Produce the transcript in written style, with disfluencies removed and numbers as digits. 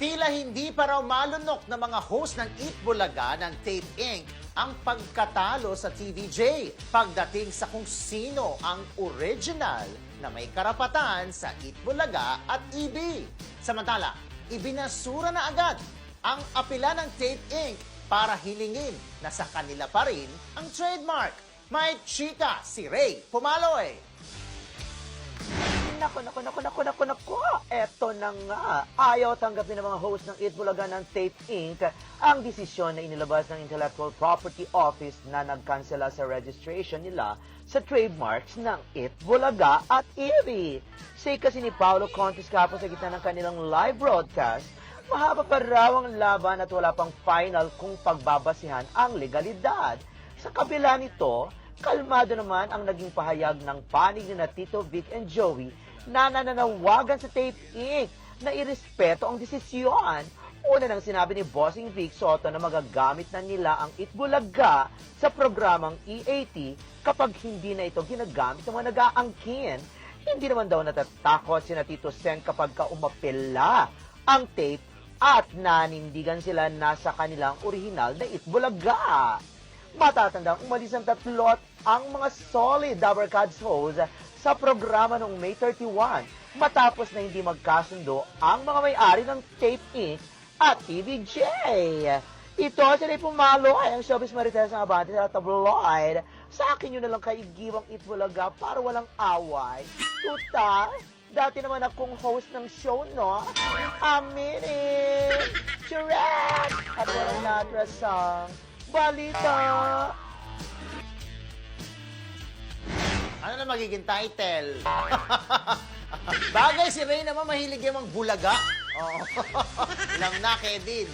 Tila hindi pa raw malunok na mga host ng Eat Bulaga ng Tape Inc. ang pagkatalo sa TVJ pagdating sa kung sino ang original na may karapatan sa Eat Bulaga at EB. Samantala, ibinasura na agad ang apela ng Tape Inc. para hilingin na sa kanila pa rin ang trademark. May chika si Ray Pumaloy. Naku. Eto na nga. Ayaw tanggapin ng mga host ng Eat Bulaga ng Tape Inc. ang desisyon na inilabas ng Intellectual Property Office na nagkansela sa registration nila sa trademarks ng Eat Bulaga at EB. Say kasi ni Paolo Contis kahapon sa gitna ng kanilang live broadcast, mahaba pa raw ang laban at wala pang final kung pagbabasihan ang legalidad. Sa kabila nito, kalmado naman ang naging pahayag ng panig ni na Tito Vic and Joey na nananawagan sa Tape Inc. na irespeto ang desisyon. Una nang sinabi ni Bossing Vic Soto na magagamit na nila ang Eat Bulaga sa programang EAT kapag hindi na ito ginagamit ng mga nag-aangkin. Hindi naman daw natatakot sina Tito Sen kapag umapela ang tape at nanindigan sila na sa kanilang orihinal na Eat Bulaga. Matatandang umalis ng tatlot ang mga solid Dabber Cats host sa programa noong May 31 matapos na hindi magkasundo ang mga may-ari ng Tape Inc. at TVJ. Ito, sila pumalo ay ang showbiz marites ng abante sa tabloid. Sa akin yun na lang kaigiwang Eat Bulaga para walang away. Tuta, dati naman akong host ng show, no? Aminin! Charette! At walang natrasang balita! Ano na magiging title? Bagay si Ray naman mahilig yung mga bulaga. Oh. Lang na, Kedin.